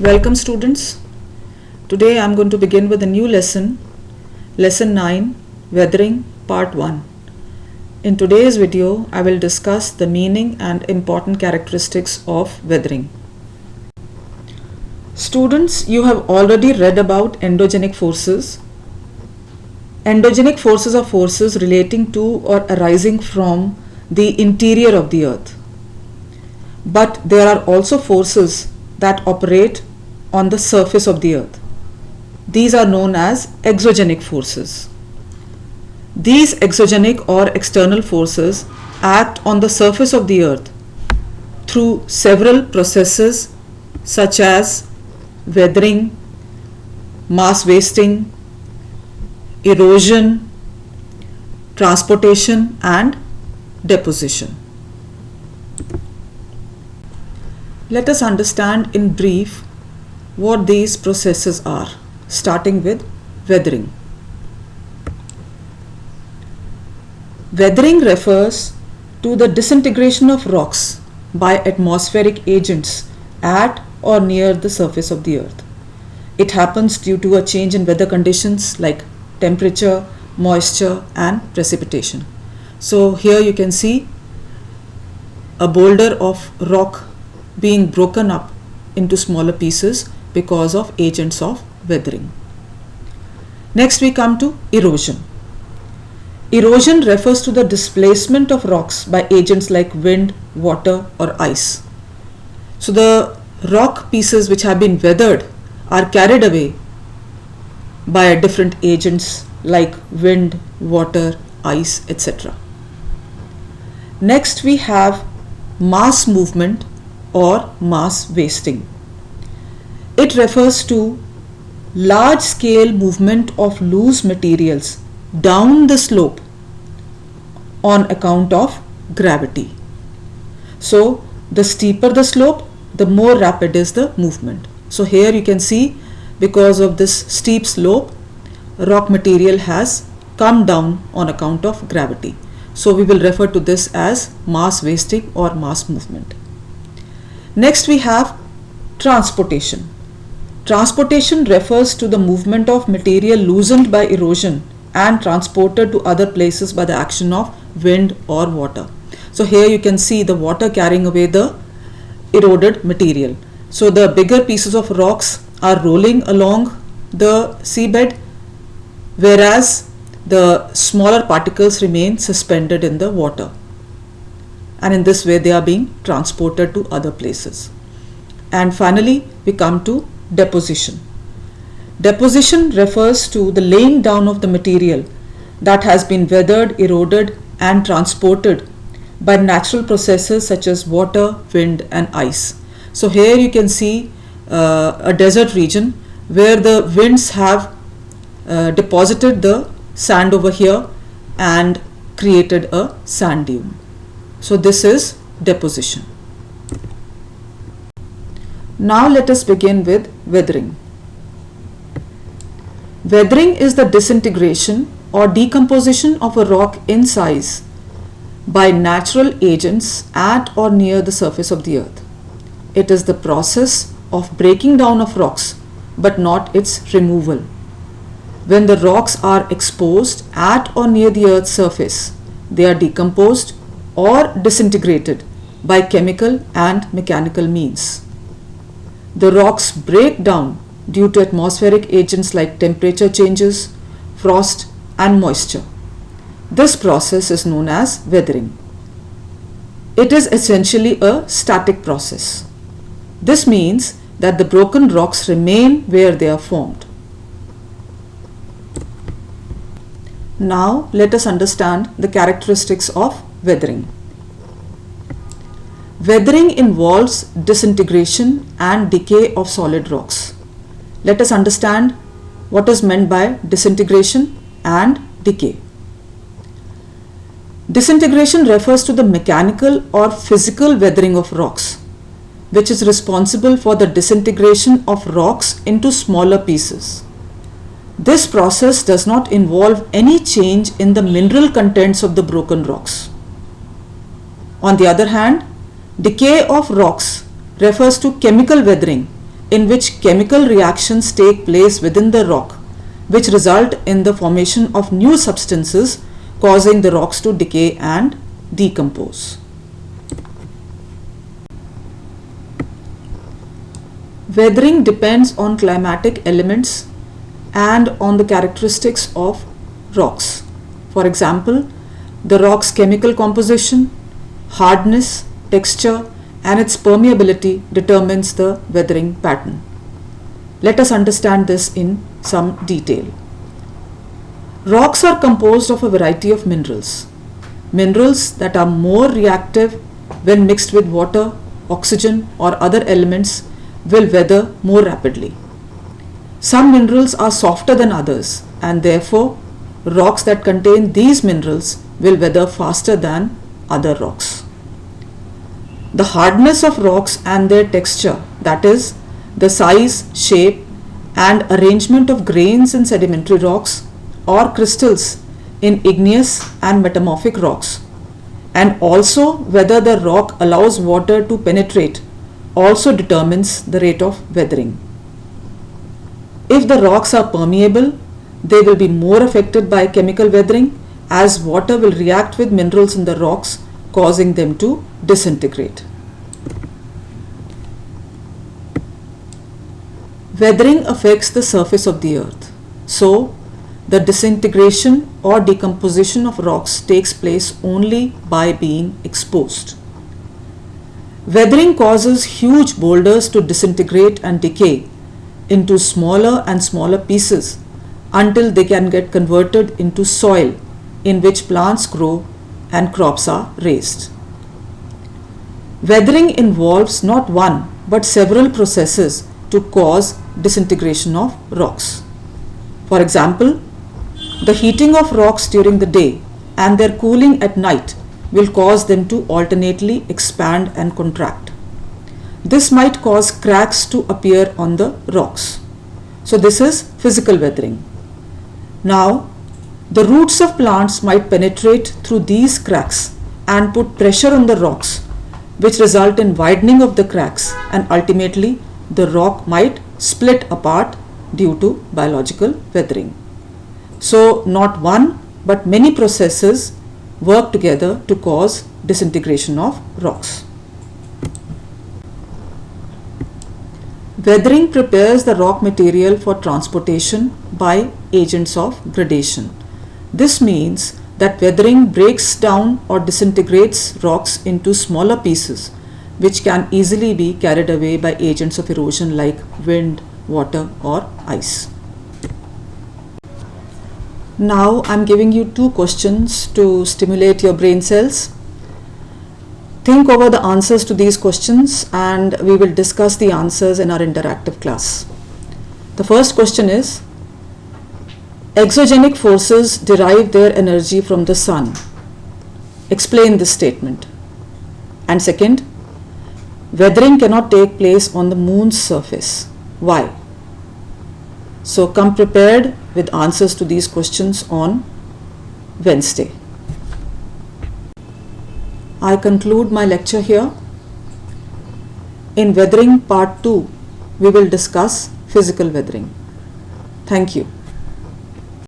Welcome students. Today I am going to begin with a new lesson, Lesson 9, Weathering Part 1. In today's video, I will discuss the meaning and important characteristics of weathering. Students, you have already read about endogenic forces. Endogenic forces are forces relating to or arising from the interior of the earth. But there are also forces that operate on the surface of the earth. These are known as exogenic forces. These exogenic or external forces act on the surface of the earth through several processes such as weathering, mass wasting, erosion, transportation and deposition. Let us understand in brief what these processes are, starting with weathering. Weathering refers to the disintegration of rocks by atmospheric agents at or near the surface of the earth. It happens due to a change in weather conditions like temperature, moisture and precipitation. So here you can see a boulder of rock being broken up into smaller pieces because of agents of weathering. Next we come to erosion. Erosion refers to the displacement of rocks by agents like wind, water or ice. So the rock pieces which have been weathered are carried away by different agents like wind, water, ice, etc. Next we have mass movement or mass wasting. It refers to large scale movement of loose materials down the slope on account of gravity. So the steeper the slope, the more rapid is the movement. So here you can see, because of this steep slope, rock material has come down on account of gravity. So we will refer to this as mass wasting or mass movement. Next we have transportation. Transportation refers to the movement of material loosened by erosion and transported to other places by the action of wind or water. So here you can see the water carrying away the eroded material. So the bigger pieces of rocks are rolling along the seabed, whereas the smaller particles remain suspended in the water. And in this way they are being transported to other places. And finally we come to deposition. Deposition refers to the laying down of the material that has been weathered, eroded and transported by natural processes such as water, wind and ice. So here you can see a desert region where the winds have deposited the sand over here and created a sand dune. So this is deposition. Now let us begin with weathering. Weathering is the disintegration or decomposition of a rock in size by natural agents at or near the surface of the earth. It is the process of breaking down of rocks but not its removal. When the rocks are exposed at or near the earth's surface, they are decomposed or disintegrated by chemical and mechanical means. The rocks break down due to atmospheric agents like temperature changes, frost and moisture. This process is known as weathering. It is essentially a static process. This means that the broken rocks remain where they are formed. Now let us understand the characteristics of weathering. Weathering involves disintegration and decay of solid rocks. Let us understand what is meant by disintegration and decay. Disintegration refers to the mechanical or physical weathering of rocks, which is responsible for the disintegration of rocks into smaller pieces. This process does not involve any change in the mineral contents of the broken rocks. On the other hand, decay of rocks refers to chemical weathering in which chemical reactions take place within the rock, which result in the formation of new substances, causing the rocks to decay and decompose. Weathering depends on climatic elements and on the characteristics of rocks. For example, the rock's chemical composition, hardness, texture, and its permeability determines the weathering pattern. Let us understand this in some detail. Rocks are composed of a variety of minerals. Minerals that are more reactive when mixed with water, oxygen, or other elements will weather more rapidly. Some minerals are softer than others, and therefore rocks that contain these minerals will weather faster than other rocks. The hardness of rocks and their texture, that is, the size, shape, and arrangement of grains in sedimentary rocks or crystals in igneous and metamorphic rocks, and also whether the rock allows water to penetrate, also determines the rate of weathering. If the rocks are permeable, they will be more affected by chemical weathering, as water will react with minerals in the rocks, causing them to disintegrate. Weathering affects the surface of the earth. So, the disintegration or decomposition of rocks takes place only by being exposed. Weathering causes huge boulders to disintegrate and decay into smaller and smaller pieces until they can get converted into soil in which plants grow and crops are raised. Weathering involves not one but several processes to cause disintegration of rocks. For example, the heating of rocks during the day and their cooling at night will cause them to alternately expand and contract. This might cause cracks to appear on the rocks. So this is physical weathering. Now, the roots of plants might penetrate through these cracks and put pressure on the rocks, which result in widening of the cracks, and ultimately the rock might split apart due to biological weathering. So not one but many processes work together to cause disintegration of rocks. Weathering prepares the rock material for transportation by agents of gradation. This means that weathering breaks down or disintegrates rocks into smaller pieces, which can easily be carried away by agents of erosion like wind, water, or ice. Now I am giving you two questions to stimulate your brain cells. Think over the answers to these questions and we will discuss the answers in our interactive class. The first question is, exogenic forces derive their energy from the sun. Explain this statement. And second, weathering cannot take place on the moon's surface. Why? So come prepared with answers to these questions on Wednesday. I conclude my lecture here. In weathering part 2, we will discuss physical weathering. Thank you.